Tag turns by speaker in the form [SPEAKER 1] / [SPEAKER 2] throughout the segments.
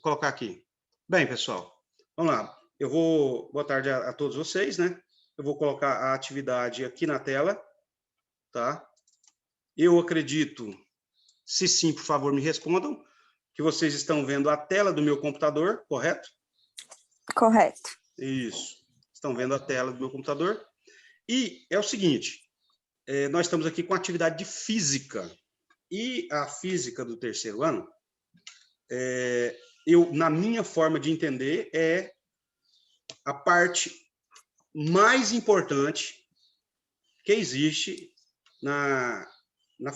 [SPEAKER 1] colocar aqui. Bem, pessoal, vamos lá. Boa tarde a todos vocês, né? Eu vou colocar a atividade aqui na tela, tá? Eu acredito, se sim, por favor, me respondam, que vocês estão vendo a tela do meu computador, correto?
[SPEAKER 2] Correto.
[SPEAKER 1] Isso. Estão vendo a tela do meu computador. E é o seguinte, nós estamos aqui com atividade de física. E a física do terceiro ano, na minha forma de entender, é a parte mais importante que existe na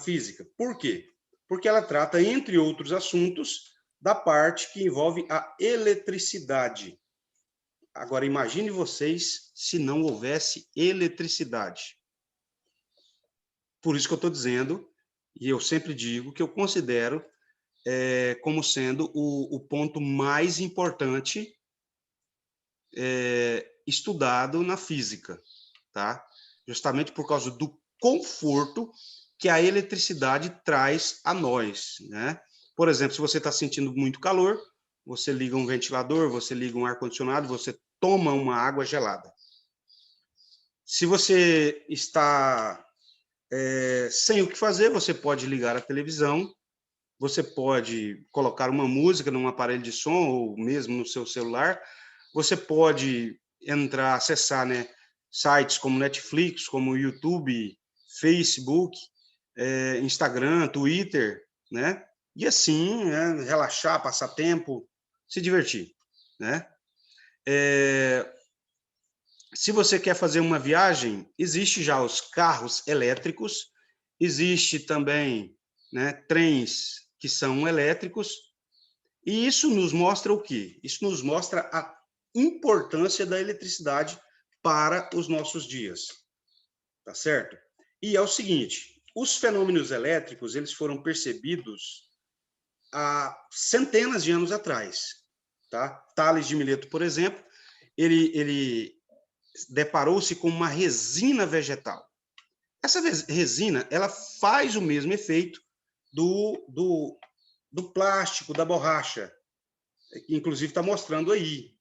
[SPEAKER 1] física. Por quê? Porque ela trata, entre outros assuntos, da parte que envolve a eletricidade. Agora, imagine vocês se não houvesse eletricidade. Por isso que eu estou dizendo, e eu sempre digo, que eu considero como sendo o ponto mais importante estudado na física, tá? Justamente por causa do conforto que a eletricidade traz a nós, né? Por exemplo, se você está sentindo muito calor, você liga um ventilador, você liga um ar-condicionado, você toma uma água gelada. Se você está sem o que fazer, você pode ligar a televisão, você pode colocar uma música num aparelho de som ou mesmo no seu celular, você pode acessar, né, sites como Netflix, como YouTube, Facebook, Instagram, Twitter, né? E assim, né, relaxar, passar tempo, se divertir, né? Se você quer fazer uma viagem, existe já os carros elétricos, existe também, né, trens que são elétricos, e isso nos mostra o quê? Isso nos mostra a importância da eletricidade para os nossos dias, tá certo? E é o seguinte, os fenômenos elétricos, eles foram percebidos há centenas de anos atrás, tá? Tales de Mileto, por exemplo, ele deparou-se com uma resina vegetal. Essa resina, ela faz o mesmo efeito do plástico, da borracha, que inclusive está mostrando aí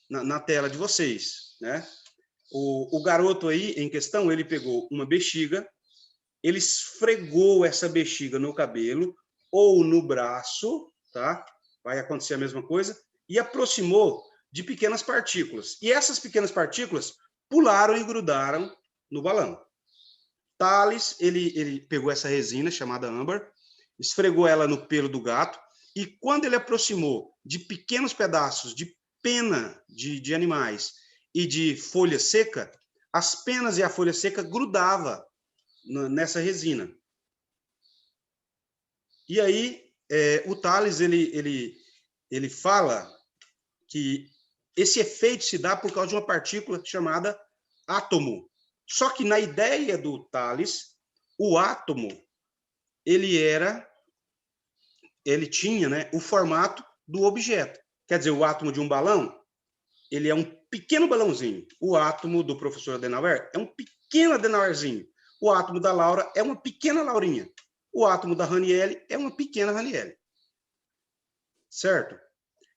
[SPEAKER 1] na tela de vocês, né? O garoto aí em questão, ele pegou uma bexiga, ele esfregou essa bexiga no cabelo ou no braço, tá? Vai acontecer a mesma coisa, e aproximou de pequenas partículas. E essas pequenas partículas pularam e grudaram no balão. Tales, ele pegou essa resina chamada âmbar, esfregou ela no pelo do gato, e quando ele aproximou de pequenos pedaços de pena de animais e de folha seca, as penas e a folha seca grudavam nessa resina. E aí, o Tales, ele fala que esse efeito se dá por causa de uma partícula chamada átomo. Só que na ideia do Tales, o átomo, ele tinha, né, o formato do objeto. Quer dizer, o átomo de um balão, ele é um pequeno balãozinho. O átomo do professor Adenauer é um pequeno Adenauerzinho. O átomo da Laura é uma pequena Laurinha. O átomo da Raniele é uma pequena Raniele. Certo?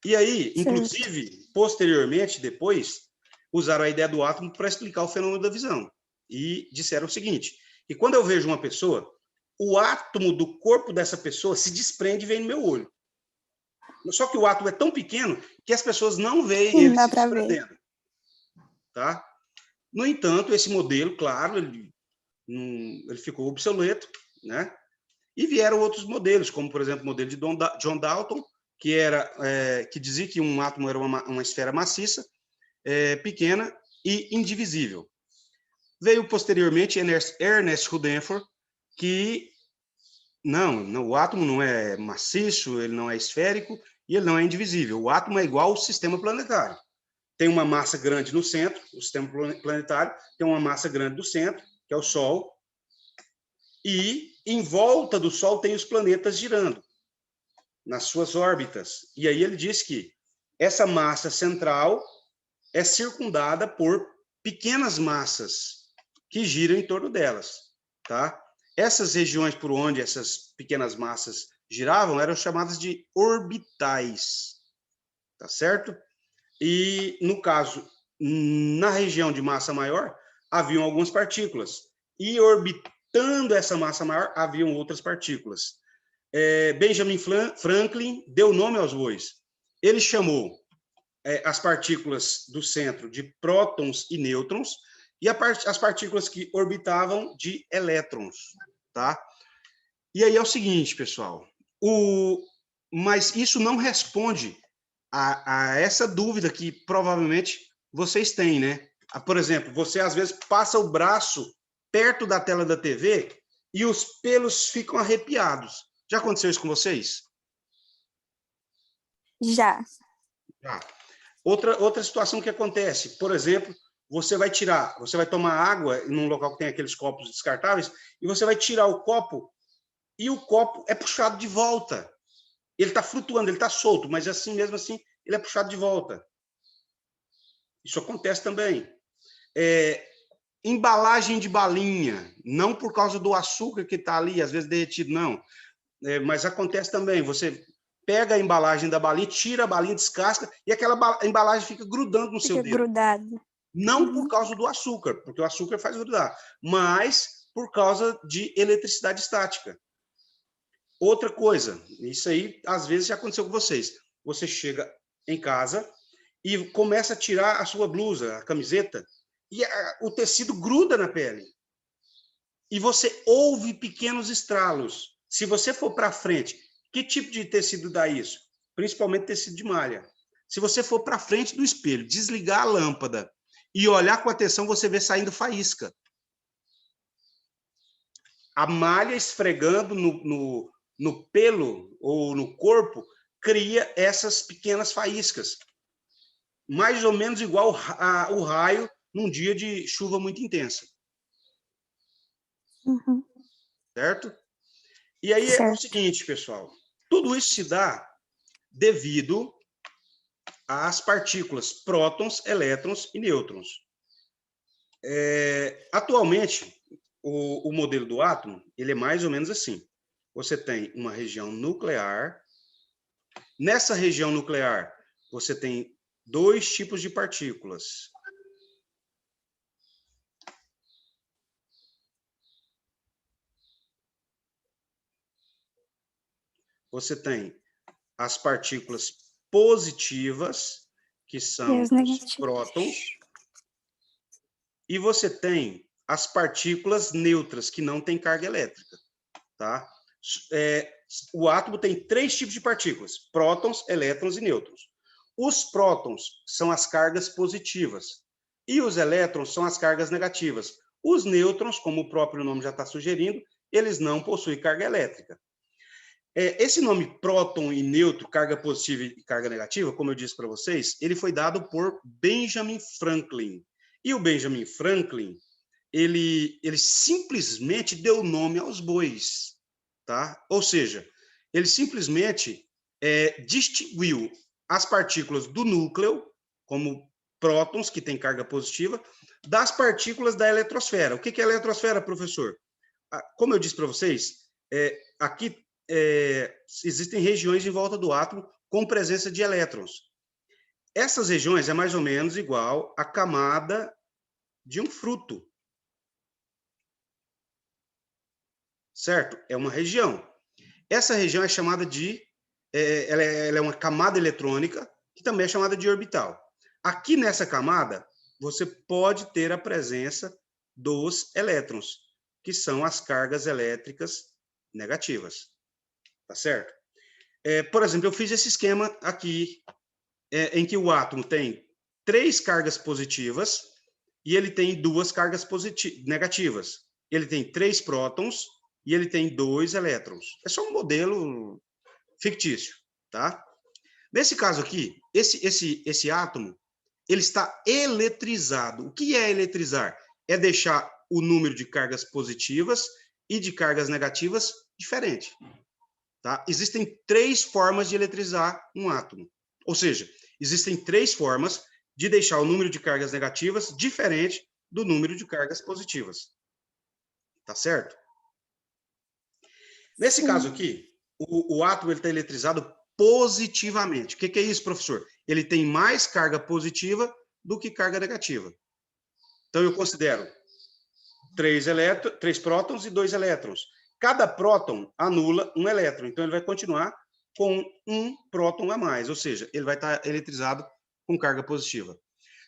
[SPEAKER 1] E aí, inclusive, posteriormente, depois, usaram a ideia do átomo para explicar o fenômeno da visão. E disseram o seguinte, que quando eu vejo uma pessoa, o átomo do corpo dessa pessoa se desprende e vem no meu olho. Só que o átomo é tão pequeno que as pessoas não veem ele se desprendendo. Tá? No entanto, esse modelo, claro, ele ficou obsoleto, né? E vieram outros modelos, como, por exemplo, o modelo de John Dalton, que dizia que um átomo era uma esfera maciça, pequena e indivisível. Veio, posteriormente, Ernest Rutherford, que não, o átomo não é maciço, ele não é esférico e ele não é indivisível. O átomo é igual ao sistema planetário. Tem uma massa grande no centro, o sistema planetário tem uma massa grande no centro, que é o Sol, e em volta do Sol tem os planetas girando nas suas órbitas. E aí ele diz que essa massa central é circundada por pequenas massas que giram em torno delas, tá? Essas regiões por onde essas pequenas massas giravam eram chamadas de orbitais, tá certo? E, no caso, na região de massa maior, haviam algumas partículas. E orbitando essa massa maior, haviam outras partículas. Benjamin Franklin deu nome aos bois. Ele chamou as partículas do centro de prótons e nêutrons, e as partículas que orbitavam de elétrons, tá? E aí é o seguinte, pessoal, mas isso não responde a essa dúvida que provavelmente vocês têm, né? Por exemplo, você às vezes passa o braço perto da tela da TV e os pelos ficam arrepiados. Já aconteceu isso com vocês?
[SPEAKER 2] Já.
[SPEAKER 1] Já. Outra situação que acontece, por exemplo, você vai tomar água num local que tem aqueles copos descartáveis, e você vai tirar o copo, e o copo é puxado de volta. Ele está flutuando, ele está solto, mas assim mesmo assim, ele é puxado de volta. Isso acontece também. Embalagem de balinha, não por causa do açúcar que está ali, às vezes derretido, não. Mas acontece também, você pega a embalagem da balinha, tira a balinha, descasca, e aquela embalagem fica grudando no seu dedo.
[SPEAKER 2] Fica grudado.
[SPEAKER 1] Não por causa do açúcar, porque o açúcar faz grudar, mas por causa de eletricidade estática. Outra coisa, isso aí às vezes já aconteceu com vocês. Você chega em casa e começa a tirar a sua blusa, a camiseta, e o tecido gruda na pele. E você ouve pequenos estralos. Se você for para frente, que tipo de tecido dá isso? Principalmente tecido de malha. Se você for para frente do espelho, desligar a lâmpada e olhar com atenção, você vê saindo faísca. A malha esfregando no pelo ou no corpo cria essas pequenas faíscas. Mais ou menos igual o raio num dia de chuva muito intensa.
[SPEAKER 2] Uhum.
[SPEAKER 1] Certo? E aí é o seguinte, pessoal. Tudo isso se dá devido às partículas prótons, elétrons e nêutrons. Atualmente, o modelo do átomo, ele é mais ou menos assim. Você tem uma região nuclear. Nessa região nuclear, você tem dois tipos de partículas. Você tem as partículas positivas, que são os prótons, e você tem as partículas neutras, que não têm carga elétrica, tá? O átomo tem três tipos de partículas: prótons, elétrons e nêutrons. Os prótons são as cargas positivas e os elétrons são as cargas negativas. Os nêutrons, como o próprio nome já está sugerindo, eles não possuem carga elétrica. Esse nome próton e nêutron, carga positiva e carga negativa, como eu disse para vocês, ele foi dado por Benjamin Franklin. E o Benjamin Franklin, ele simplesmente deu nome aos bois, tá? Ou seja, ele simplesmente distinguiu as partículas do núcleo, como prótons, que tem carga positiva, das partículas da eletrosfera. O que é a eletrosfera, professor? Como eu disse para vocês, aqui existem regiões em volta do átomo com presença de elétrons. Essas regiões é mais ou menos igual à camada de um fruto. Certo? É uma região. Essa região é chamada de... ela é uma camada eletrônica, que também é chamada de orbital. Aqui nessa camada, você pode ter a presença dos elétrons, que são as cargas elétricas negativas. Tá certo? Por exemplo, eu fiz esse esquema aqui, em que o átomo tem 3 cargas positivas e ele tem 2 cargas negativas. Ele tem 3 prótons e ele tem 2 elétrons. É só um modelo fictício, tá? Nesse caso aqui, esse átomo, ele está eletrizado. O que é eletrizar? É deixar o número de cargas positivas e de cargas negativas diferente. Tá? Existem 3 formas de eletrizar um átomo. Ou seja, existem 3 formas de deixar o número de cargas negativas diferente do número de cargas positivas. Tá certo? Nesse caso aqui, o átomo está eletrizado positivamente. O que é isso, professor? Ele tem mais carga positiva do que carga negativa. Então, eu considero 3 prótons e 2 elétrons. Cada próton anula um elétron, então ele vai continuar com um próton a mais, ou seja, ele vai estar eletrizado com carga positiva.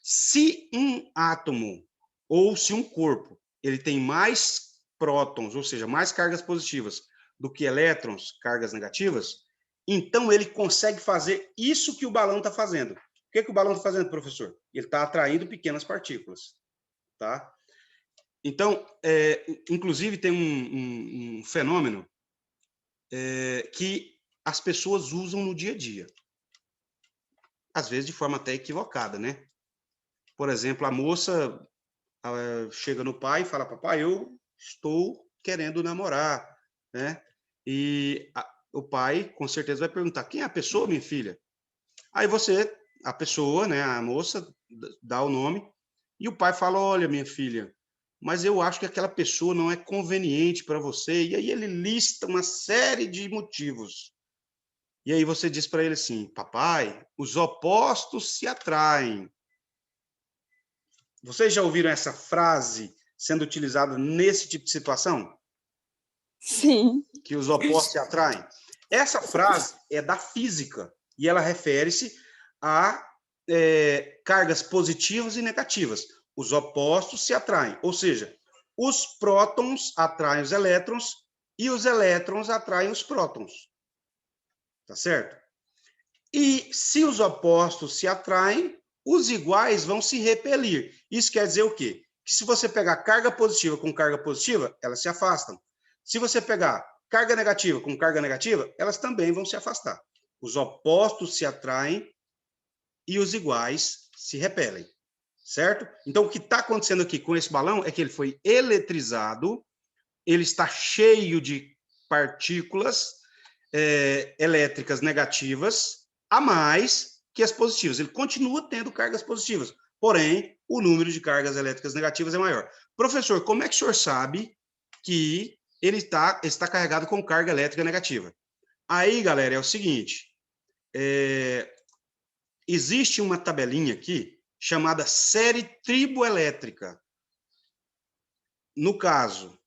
[SPEAKER 1] Se um átomo ou se um corpo ele tem mais prótons, ou seja, mais cargas positivas do que elétrons, cargas negativas, então ele consegue fazer isso que o balão está fazendo. O que o balão está fazendo, professor? Ele está atraindo pequenas partículas, tá? Então, inclusive tem um fenômeno que as pessoas usam no dia a dia, às vezes de forma até equivocada, né? Por exemplo, a moça chega no pai e fala: papai, eu estou querendo namorar, né? E o pai, com certeza, vai perguntar: quem é a pessoa, minha filha? Aí a pessoa, né, a moça, dá o nome, e o pai fala: olha, minha filha, mas eu acho que aquela pessoa não é conveniente para você. E aí ele lista uma série de motivos. E aí você diz para ele assim: papai, os opostos se atraem. Vocês já ouviram essa frase sendo utilizada nesse tipo de situação?
[SPEAKER 2] Sim.
[SPEAKER 1] Que os opostos se atraem? Essa frase é da física e ela refere-se a cargas positivas e negativas. Os opostos se atraem, ou seja, os prótons atraem os elétrons e os elétrons atraem os prótons. Tá certo? E se os opostos se atraem, os iguais vão se repelir. Isso quer dizer o quê? Que se você pegar carga positiva com carga positiva, elas se afastam. Se você pegar carga negativa com carga negativa, elas também vão se afastar. Os opostos se atraem e os iguais se repelem, certo? Então, o que está acontecendo aqui com esse balão é que ele foi eletrizado, ele está cheio de partículas elétricas negativas a mais que as positivas. Ele continua tendo cargas positivas, porém, o número de cargas elétricas negativas é maior. Professor, como é que o senhor sabe que ele está carregado com carga elétrica negativa? Aí, galera, é o seguinte, existe uma tabelinha aqui chamada série triboelétrica. No caso,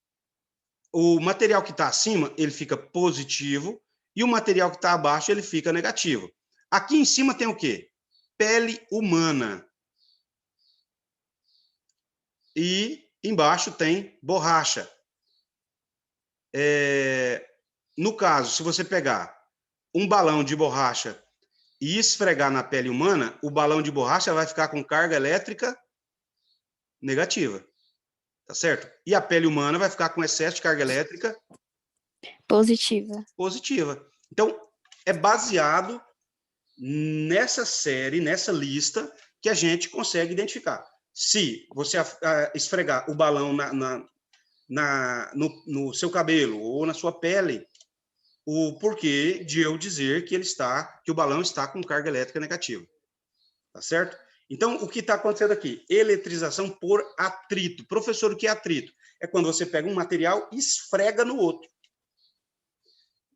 [SPEAKER 1] o material que está acima, ele fica positivo, e o material que está abaixo, ele fica negativo. Aqui em cima tem o quê? Pele humana. E embaixo tem borracha. No caso, se você pegar um balão de borracha e esfregar na pele humana, o balão de borracha vai ficar com carga elétrica negativa. Tá certo? E a pele humana vai ficar com excesso de carga elétrica positiva. Então, é baseado nessa série, nessa lista, que a gente consegue identificar. Se você esfregar o balão no seu cabelo ou na sua pele, o porquê de eu dizer que o balão está com carga elétrica negativa. Tá certo? Então, o que está acontecendo aqui? Eletrização por atrito. Professor, o que é atrito? É quando você pega um material e esfrega no outro.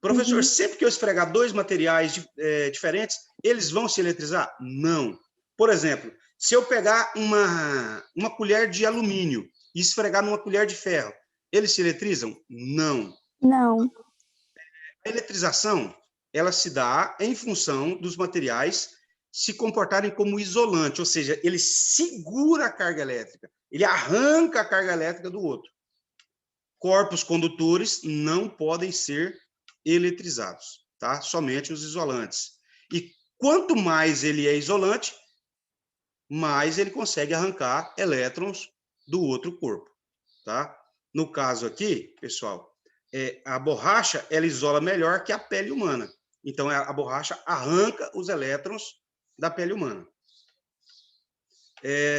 [SPEAKER 1] Professor, sempre que eu esfregar dois materiais diferentes, eles vão se eletrizar? Não. Por exemplo, se eu pegar uma colher de alumínio e esfregar numa colher de ferro, eles se eletrizam? Não.
[SPEAKER 2] Não.
[SPEAKER 1] A eletrização, ela se dá em função dos materiais se comportarem como isolante, ou seja, ele segura a carga elétrica, ele arranca a carga elétrica do outro. Corpos condutores não podem ser eletrizados, tá? Somente os isolantes. E quanto mais ele é isolante, mais ele consegue arrancar elétrons do outro corpo, tá? No caso aqui, pessoal, a borracha, ela isola melhor que a pele humana. Então, a borracha arranca os elétrons da pele humana.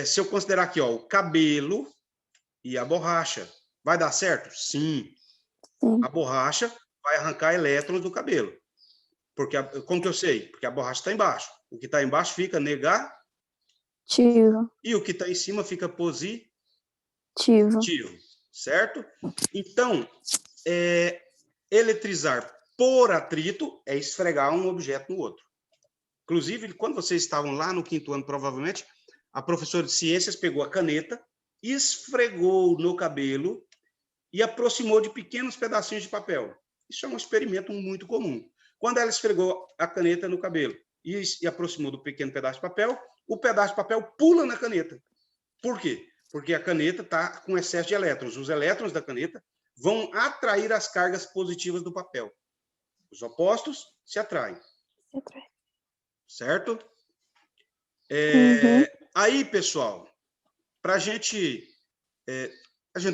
[SPEAKER 1] Se eu considerar aqui, ó, o cabelo e a borracha, vai dar certo? Sim. A borracha vai arrancar elétrons do cabelo. Porque, como que eu sei? Porque a borracha está embaixo. O que está embaixo fica negativo. E o que está em cima fica positivo. Certo? Então, eletrizar por atrito é esfregar um objeto no outro. Inclusive, quando vocês estavam lá no 5º ano, provavelmente, a professora de ciências pegou a caneta, esfregou no cabelo e aproximou de pequenos pedacinhos de papel. Isso é um experimento muito comum. Quando ela esfregou a caneta no cabelo e aproximou do pequeno pedaço de papel, o pedaço de papel pula na caneta. Por quê? Porque a caneta está com excesso de elétrons. Os elétrons da caneta vão atrair as cargas positivas do papel. Os opostos se atraem. Certo? Aí, pessoal, para a gente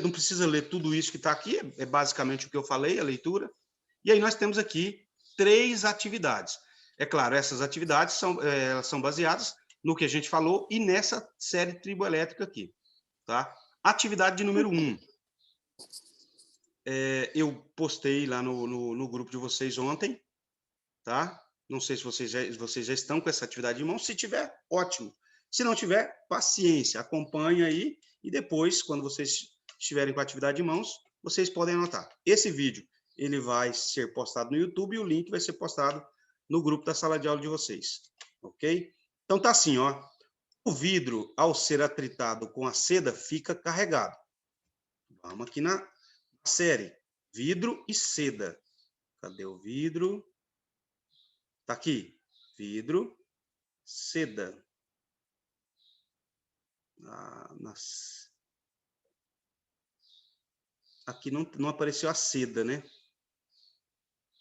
[SPEAKER 1] não precisa ler tudo isso que está aqui, é basicamente o que eu falei, a leitura. E aí nós temos aqui 3 atividades. É claro, essas atividades elas são baseadas no que a gente falou e nessa série triboelétrica aqui. Tá? Atividade de número 1. Eu postei lá no grupo de vocês ontem. Tá? Não sei se vocês já estão com essa atividade em mão. Se tiver, ótimo. Se não tiver, paciência. Acompanhe aí e depois, quando vocês estiverem com a atividade em mãos, vocês podem anotar. Esse vídeo ele vai ser postado no YouTube e o link vai ser postado no grupo da sala de aula de vocês. Ok? Então tá assim, ó. O vidro, ao ser atritado com a seda, fica carregado. Vamos aqui na série. Vidro e seda. Cadê o vidro? Tá aqui. Vidro, seda. Aqui não apareceu a seda, né?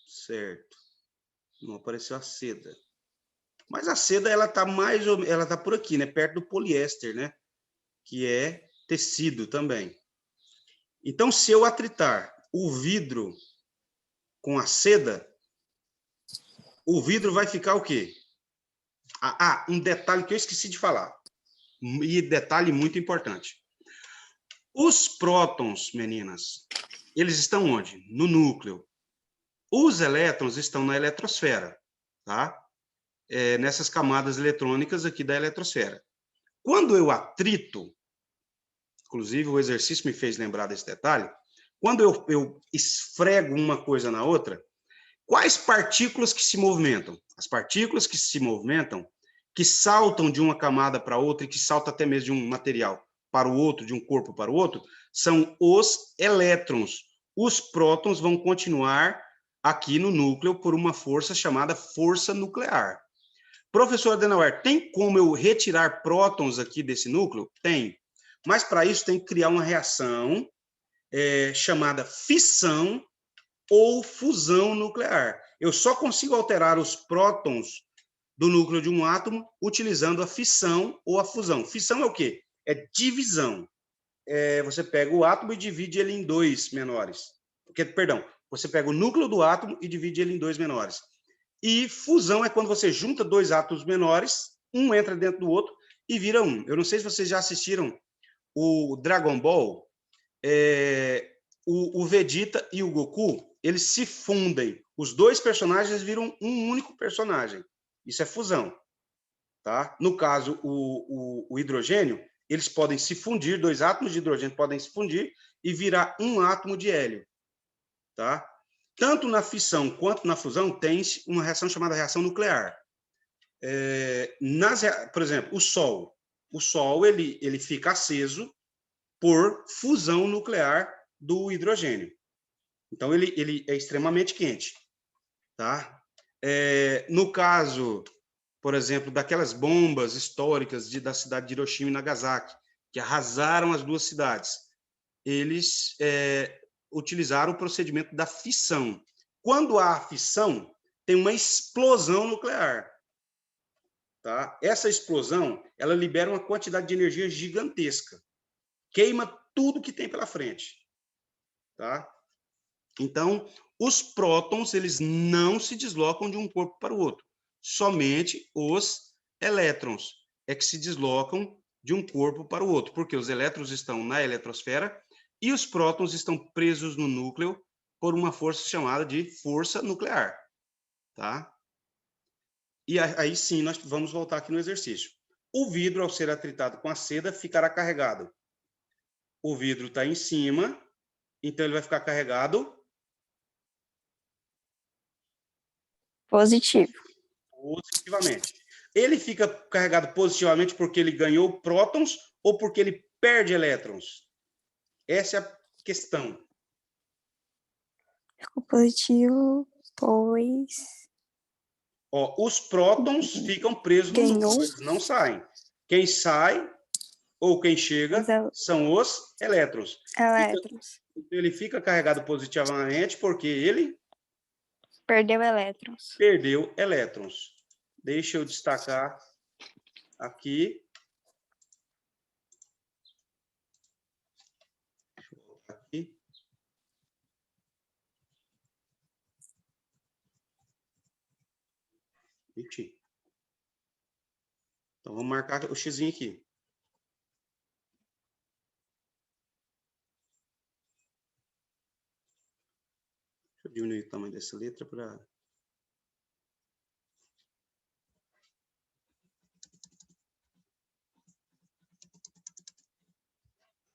[SPEAKER 1] Certo. Não apareceu a seda. Mas a seda, ela tá por aqui, né? Perto do poliéster, né? Que é tecido também. Então, se eu atritar o vidro com a seda, o vidro vai ficar o quê? Um detalhe que eu esqueci de falar. E detalhe muito importante. Os prótons, meninas, eles estão onde? No núcleo. Os elétrons estão na eletrosfera, tá? Nessas camadas eletrônicas aqui da eletrosfera. Quando eu atrito, inclusive o exercício me fez lembrar desse detalhe, quando eu esfrego uma coisa na outra, quais partículas que se movimentam? As partículas que se movimentam, que saltam de uma camada para outra e que saltam até mesmo de um material para o outro, de um corpo para o outro, são os elétrons. Os prótons vão continuar aqui no núcleo por uma força chamada força nuclear. Professor Adenauer, tem como eu retirar prótons aqui desse núcleo? Tem. Mas para isso tem que criar uma reação chamada fissão ou fusão nuclear. Eu só consigo alterar os prótons do núcleo de um átomo utilizando a fissão ou a fusão. Fissão é o quê? É divisão. Você pega o átomo e divide ele em 2 menores. Perdão, você pega o núcleo do átomo e divide ele em 2 menores. E fusão é quando você junta 2 átomos menores, um entra dentro do outro e vira um. Eu não sei se vocês já assistiram o Dragon Ball, o Vegeta e o Goku, eles se fundem. Os 2 personagens viram um único personagem. Isso é fusão. Tá? No caso, o hidrogênio, eles podem se fundir, 2 átomos de hidrogênio podem se fundir e virar um átomo de hélio. Tá? Tanto na fissão quanto na fusão tem uma reação chamada reação nuclear. Por exemplo, o Sol. O Sol ele fica aceso por fusão nuclear do hidrogênio. Então, ele é extremamente quente. Tá? No caso, por exemplo, daquelas bombas históricas da cidade de Hiroshima e Nagasaki, que arrasaram as 2 cidades, eles utilizaram o procedimento da fissão. Quando há fissão, tem uma explosão nuclear. Tá? Essa explosão, ela libera uma quantidade de energia gigantesca. Queima tudo que tem pela frente. Tá? Então, os prótons, eles não se deslocam de um corpo para o outro. Somente os elétrons é que se deslocam de um corpo para o outro, porque os elétrons estão na eletrosfera e os prótons estão presos no núcleo por uma força chamada de força nuclear. Tá? E aí sim, nós vamos voltar aqui no exercício. O vidro, ao ser atritado com a seda, ficará carregado. O vidro está em cima, então ele vai ficar carregado
[SPEAKER 2] Positivo.
[SPEAKER 1] Positivamente. Ele fica carregado positivamente porque ele ganhou prótons ou porque ele perde elétrons? Essa é a questão.
[SPEAKER 2] Ficou positivo, pois
[SPEAKER 1] Ó, os prótons ficam presos no
[SPEAKER 2] ganhou.
[SPEAKER 1] núcleo, eles não saem. Quem sai ou quem chega são os elétrons.
[SPEAKER 2] Elétrons.
[SPEAKER 1] Então, ele fica carregado positivamente porque ele
[SPEAKER 2] Perdeu elétrons.
[SPEAKER 1] perdeu elétrons. Deixa eu destacar aqui. Deixa eu colocar aqui. Então, vamos marcar o X aqui. Deixa eu diminuir o tamanho dessa letra para...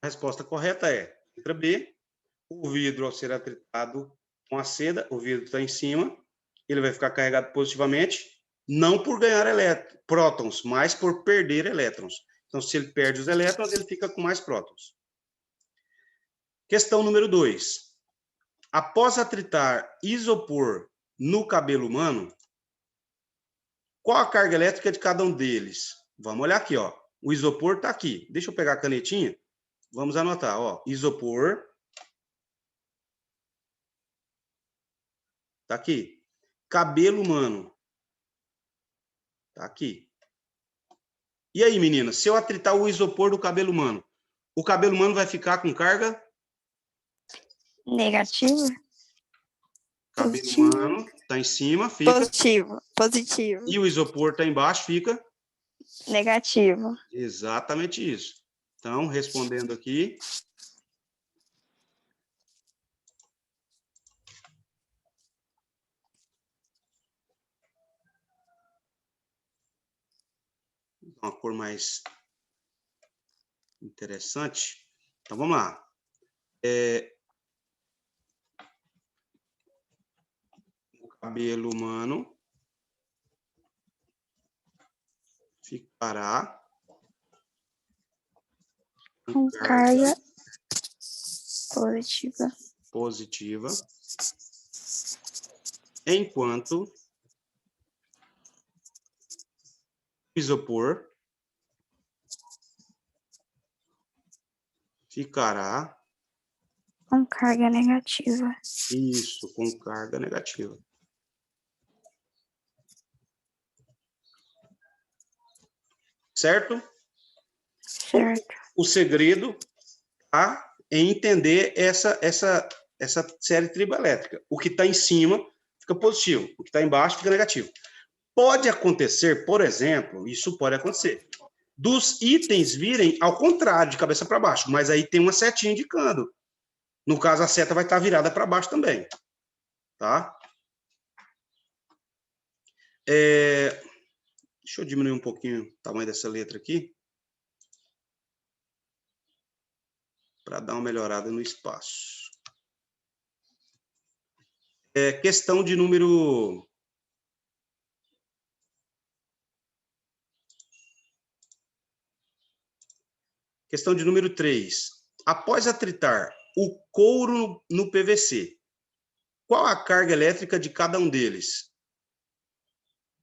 [SPEAKER 1] A resposta correta é letra B. O vidro, ao ser atritado com a seda, o vidro está em cima, ele vai ficar carregado positivamente, não por ganhar prótons, mas por perder elétrons. Então, se ele perde os elétrons, ele fica com mais prótons. Questão número 2. Após atritar isopor no cabelo humano, qual a carga elétrica de cada um deles? Vamos olhar aqui, ó. O isopor está aqui. Deixa eu pegar a canetinha. Vamos anotar, ó. Isopor. Tá aqui. Cabelo humano. Tá aqui. E aí, meninas, se eu atritar o isopor do cabelo humano, o cabelo humano vai ficar com carga?
[SPEAKER 2] Negativa.
[SPEAKER 1] Cabelo humano tá em cima, fica.
[SPEAKER 2] Positivo. Positivo.
[SPEAKER 1] E o isopor tá embaixo, fica?
[SPEAKER 2] Negativo.
[SPEAKER 1] Exatamente isso. Então, respondendo aqui. Uma cor mais interessante. Então, vamos lá. O cabelo humano ficará
[SPEAKER 2] com carga positiva,
[SPEAKER 1] enquanto o isopor ficará
[SPEAKER 2] com carga negativa.
[SPEAKER 1] Isso, com carga negativa. Certo?
[SPEAKER 2] Certo.
[SPEAKER 1] O segredo tá em entender essa série triboelétrica. O que está em cima fica positivo, o que está embaixo fica negativo. Pode acontecer, por exemplo, isso pode acontecer, dos itens virem ao contrário, de cabeça para baixo, mas aí tem uma setinha indicando. No caso, a seta vai estar virada para baixo também. Tá? Deixa eu diminuir um pouquinho o tamanho dessa letra aqui, para dar uma melhorada no espaço. Questão de número... Questão de número 3. Após atritar o couro no PVC, qual a carga elétrica de cada um deles?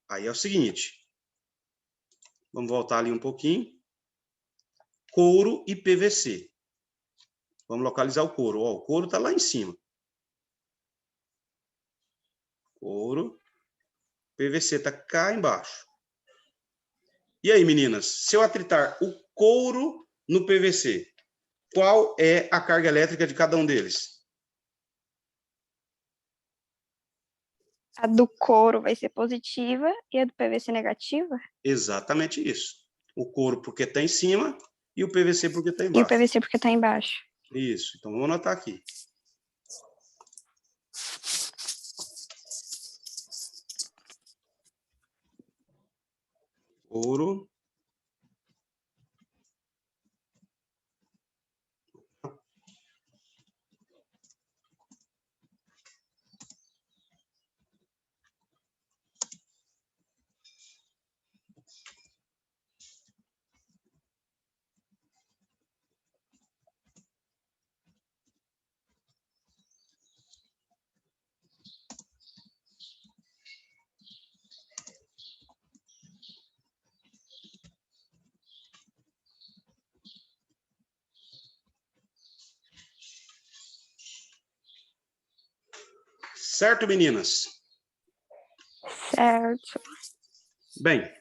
[SPEAKER 1] Aí é o seguinte. Vamos voltar ali um pouquinho. Couro e PVC. Vamos localizar o couro. Ó, o couro está lá em cima. Couro. PVC está cá embaixo. E aí, meninas? Se eu atritar o couro no PVC, qual é a carga elétrica de cada um deles?
[SPEAKER 2] A do couro vai ser positiva e a do PVC negativa?
[SPEAKER 1] Exatamente isso. O couro porque está em cima e o PVC porque está
[SPEAKER 2] E o
[SPEAKER 1] embaixo.
[SPEAKER 2] PVC porque está embaixo.
[SPEAKER 1] Isso. Então, vamos anotar aqui. Couro. Certo, meninas?
[SPEAKER 2] Certo.
[SPEAKER 1] Bem,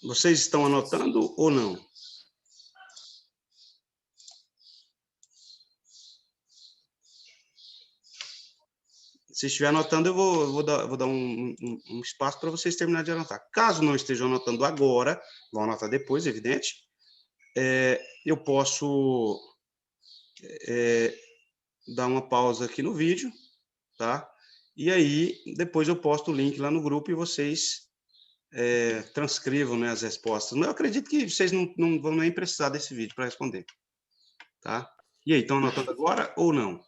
[SPEAKER 1] vocês estão anotando ou não? Se estiver anotando, eu vou dar um espaço para vocês terminarem de anotar. Caso não estejam anotando agora, vão anotar depois, evidente, eu posso dar uma pausa aqui no vídeo, tá? E aí, depois eu posto o link lá no grupo e vocês transcrevam, né, as respostas. Mas eu acredito que vocês não vão nem precisar desse vídeo para responder, tá? E aí, estão anotando agora ou não?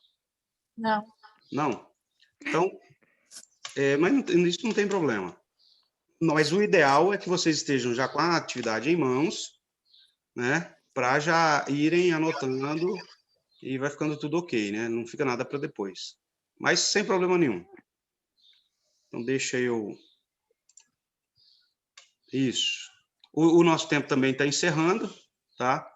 [SPEAKER 2] Não.
[SPEAKER 1] Não? Então, mas isso não tem problema. Mas o ideal é que vocês estejam já com a atividade em mãos, né? Para já irem anotando e vai ficando tudo ok, né? Não fica nada para depois. Mas sem problema nenhum. Então, deixa eu... Isso. O nosso tempo também está encerrando, tá?